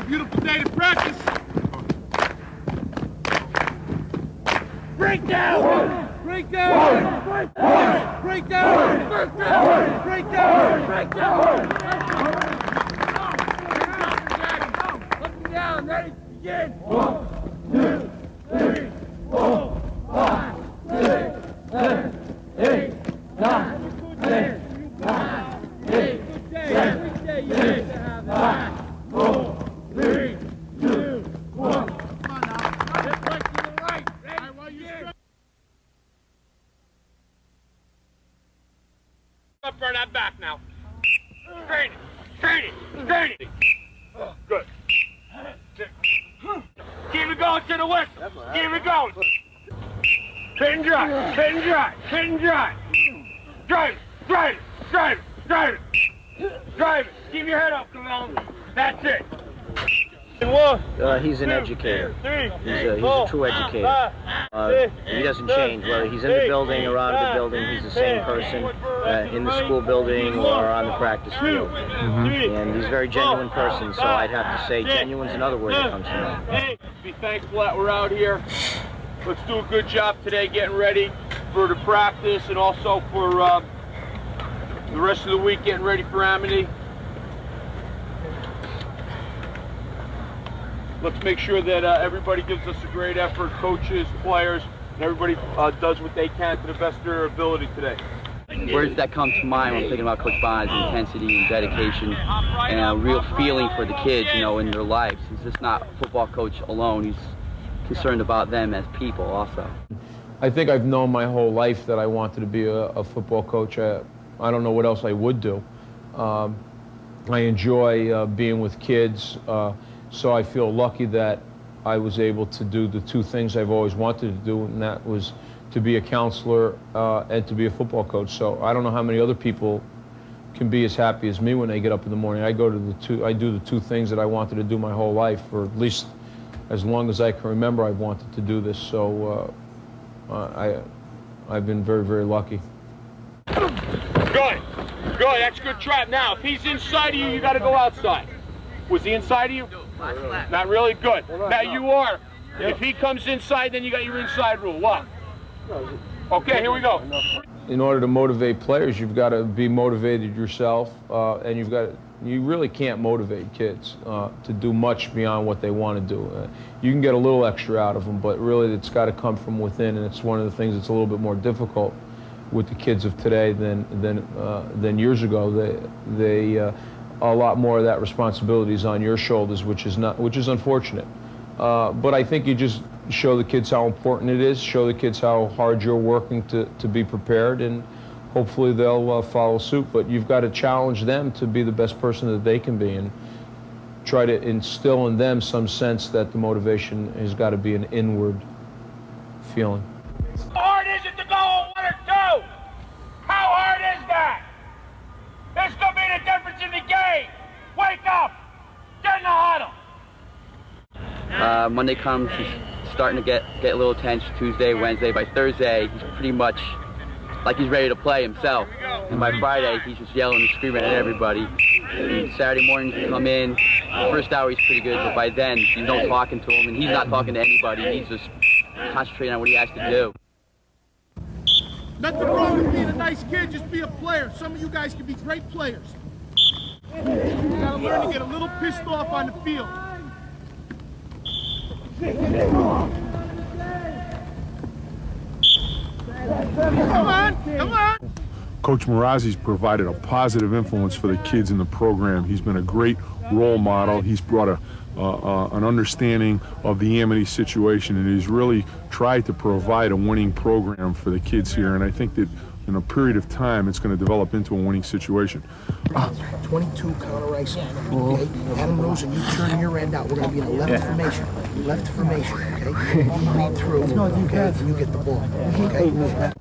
beautiful day to practice. Break down! Break down! Break down! Break down! Break down! Break down! Break down! Up and down, ready, begin! 1, 2, 3, 4, 5, 6, 7, 8, 9, 10, 9, 8, 7, 6, 5, 4, 3, 2, 1. Come on now. Hip right to the right. Ready? Up for that back now. Straight it. Straight it. Straight it. Good. Keep it going to the whistle. Keep it going. Hit and drive. Hit and drive. Hit and drive. Drive it. Drive it. Drive it. Drive it. Drive it. Keep your head up, come on. That's it. He's an educator. He's a true educator. He doesn't change. Whether he's in the building or out of the building, he's the same person in the school building or on the practice field. And he's a very genuine person, so I'd have to say genuine's another word that comes to mind. Be thankful that we're out here. Let's do a good job today getting ready for the practice and also for the rest of the week getting ready for Amity. Let's make sure that everybody gives us a great effort, coaches, players, and everybody does what they can to the best of their ability today. Words that come to mind when I'm thinking about Coach Bond's intensity and dedication and a real feeling for the kids, you know, in their lives. He's just not a football coach alone. He's concerned about them as people also. I think I've known my whole life that I wanted to be a football coach. I don't know what else I would do. I enjoy being with kids. So I feel lucky that I was able to do the two things I've always wanted to do, and that was to be a counselor and to be a football coach. So I don't know how many other people can be as happy as me when they get up in the morning. I do the two things that I wanted to do my whole life, or at least as long as I can remember I've wanted to do this. So I've been very, very lucky. Good. Good. That's a good trap. Now, if he's inside of you, you got to go outside. Was he inside of you? Not really? Good. Now you are. If he comes inside, then you got your inside rule. What? Okay, here we go. In order to motivate players, you've got to be motivated yourself, and you really can't motivate kids to do much beyond what they want to do. You can get a little extra out of them, but really it's got to come from within, and it's one of the things that's a little bit more difficult with the kids of today than years ago. A lot more of that responsibility is on your shoulders, which is unfortunate. But I think you just show the kids how important it is, show the kids how hard you're working to be prepared, and hopefully they'll follow suit. But you've got to challenge them to be the best person that they can be, and try to instill in them some sense that the motivation has got to be an inward feeling. How hard is it to go on 1 or 2? How hard is that? This could be the difference in the game. Wake up. Get in the huddle. Monday comes, he's starting to get a little tense. Tuesday, Wednesday. By Thursday, he's pretty much like he's ready to play himself. And by Friday, he's just yelling and screaming at everybody. And Saturday morning, he come in. The first hour, he's pretty good, but by then, there's no talking to him, and he's not talking to anybody. He's just concentrating on what he has to do. Nothing wrong with being a nice kid, just be a player. Some of you guys can be great players. You gotta learn to get a little pissed off on the field. Come on, come on. Coach Marazzi's provided a positive influence for the kids in the program. He's been a great role model. He's brought an understanding of the Amity situation, and he's really tried to provide a winning program for the kids here. And I think that in a period of time, it's going to develop into a winning situation. 22 counter ice. Okay? Adam Rosen, you turn your end out. We're going to be in a left formation. Left formation, okay? You read through, okay? And you get the ball, okay?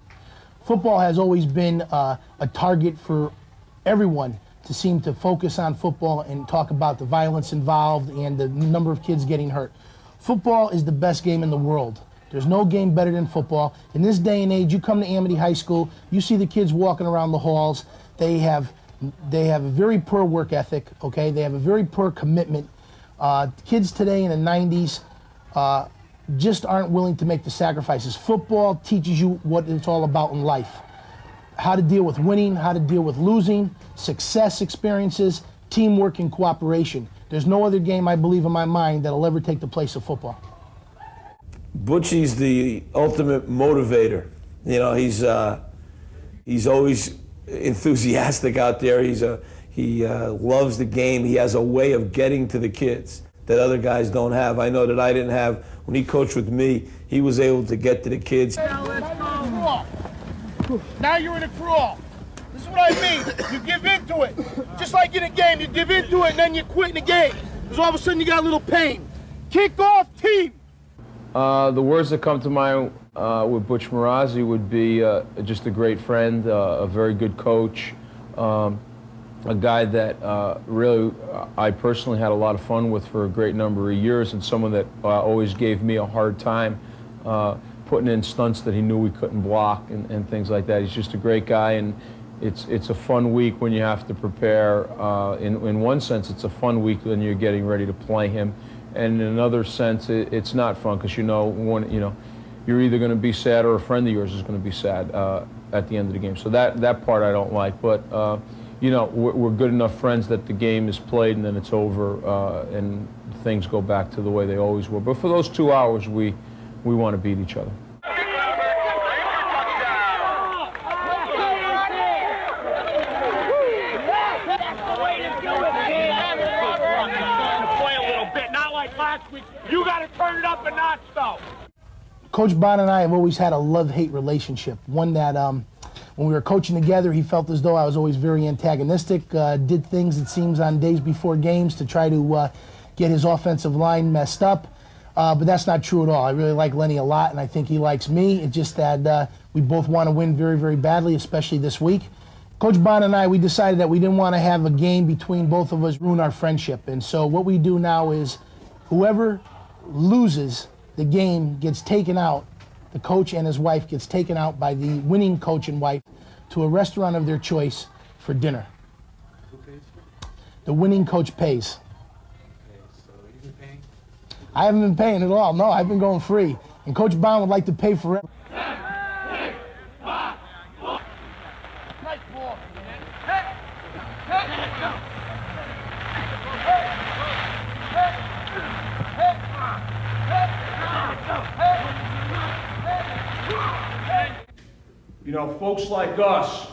Football has always been a target for everyone to seem to focus on football and talk about the violence involved and the number of kids getting hurt. Football is the best game in the world. There's no game better than football. In this day and age, you come to Amity High School, you see the kids walking around the halls. They have a very poor work ethic, okay? They have a very poor commitment. Kids today in the 90s just aren't willing to make the sacrifices. Football teaches you what it's all about in life. How to deal with winning, how to deal with losing, success experiences, teamwork and cooperation. There's no other game, I believe in my mind, that'll ever take the place of football. Butchie's the ultimate motivator. You know, he's always enthusiastic out there. He loves the game. He has a way of getting to the kids that other guys don't have. I know that I didn't have. When he coached with me, he was able to get to the kids. Now you're in a crawl. This is what I mean. You give into it. Just like in a game, you give into it and then you quit in the game. Because all of a sudden you got a little pain. Kick off team. The words that come to mind with Butch Marazzi would be just a great friend, a very good coach, a guy that really I personally had a lot of fun with for a great number of years, and someone that always gave me a hard time putting in stunts that he knew we couldn't block and things like that. He's just a great guy, and it's a fun week when you have to prepare. In one sense, it's a fun week when you're getting ready to play him, and in another sense, it's not fun because you're either going to be sad or a friend of yours is going to be sad at the end of the game. So that part I don't like, but we're good enough friends that the game is played and then it's over and things go back to the way they always were. But for those 2 hours, we want to beat each other. You got to turn it up a notch, though. Coach Bond and I have always had a love-hate relationship. One that when we were coaching together, he felt as though I was always very antagonistic, did things, it seems, on days before games to try to get his offensive line messed up. But that's not true at all. I really like Lenny a lot, and I think he likes me. It's just that we both want to win very, very badly, especially this week. Coach Bond and I, we decided that we didn't want to have a game between both of us ruin our friendship. And so what we do now is whoever loses the game gets taken out, the coach and his wife gets taken out by the winning coach and wife to a restaurant of their choice for dinner. Who pays? The winning coach pays. Okay, so you've been paying? I haven't been paying at all. No, I've been going free. And Coach Bond would like to pay for it. Nice ball. You know, folks like us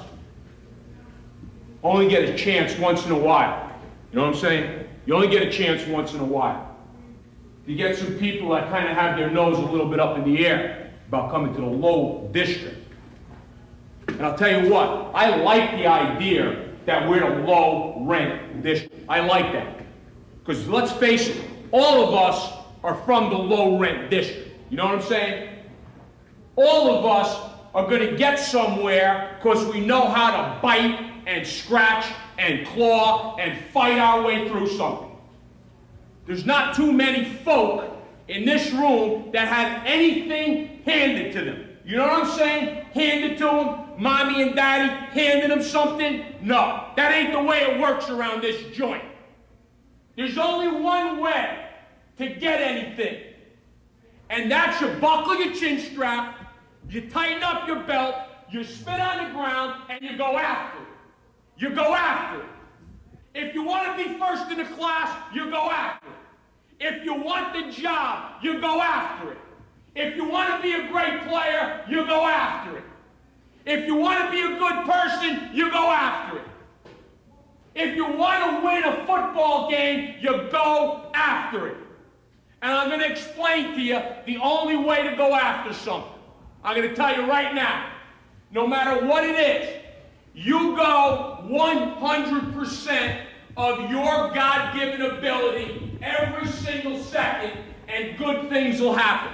only get a chance once in a while. You know what I'm saying? You only get a chance once in a while. You get some people that kind of have their nose a little bit up in the air about coming to the low district. And I'll tell you what, I like the idea that we're the low rent district. I like that. Because let's face it, all of us are from the low rent district. You know what I'm saying? All of us are going to get somewhere because we know how to bite and scratch and claw and fight our way through something. There's not too many folk in this room that have anything handed to them. You know what I'm saying? Handed to them, mommy and daddy handed them something. No, that ain't the way it works around this joint. There's only one way to get anything. And that's you buckle your chin strap, you tighten up your belt, you spit on the ground, and you go after it. You go after it. If you want to be first in the class, you go after it. If you want the job, you go after it. If you want to be a great player, you go after it. If you want to be a good person, you go after it. If you want to win a football game, you go after it. And I'm going to explain to you the only way to go after something. I'm going to tell you right now, no matter what it is, you go 100% of your God-given ability every single second, and good things will happen.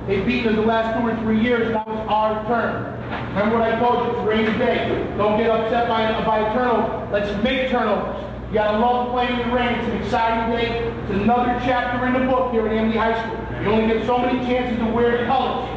They've beaten us the last 2 or 3 years, now it's our turn. Remember what I told you, it's a rainy day. Don't get upset by a turnover. Let's make turnovers. You gotta love playing in the rain. It's an exciting day. It's another chapter in the book here at Amity High School. You only get so many chances to wear colors.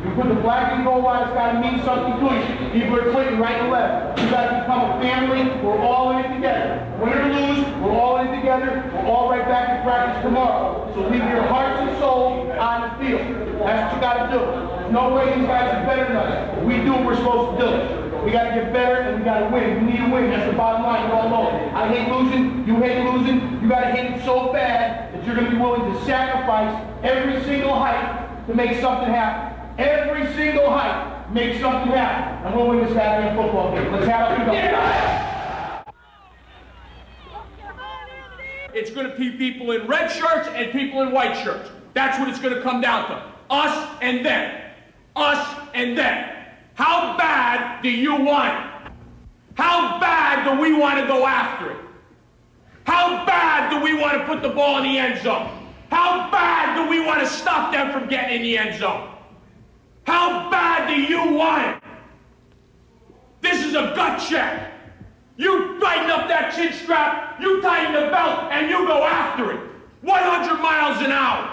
You put the black and gold on, it's got to mean something to you. People are quitting right and left. You got to become a family. We're all in it together. Win or lose, we're all in it together. We're all right back to practice tomorrow. So leave your hearts and souls on the field. That's what you got to do. There's no way these guys are better than us. We do what we're supposed to do. We got to get better and we got to win. We need to win. That's the bottom line. We all know it. I hate losing. You hate losing. You got to hate it so bad that you're going to be willing to sacrifice every single height to make something happen. Every single height makes something happen. And we'll win this goddamn football game. Let's have it go. It's going to be people in red shirts and people in white shirts. That's what it's going to come down to. Us and them. Us and them. How bad do you want it? How bad do we want to go after it? How bad do we want to put the ball in the end zone? How bad do we want to stop them from getting in the end zone? How bad do you want it? This is a gut check. You tighten up that chin strap, you tighten the belt, and you go after it. 100 miles an hour.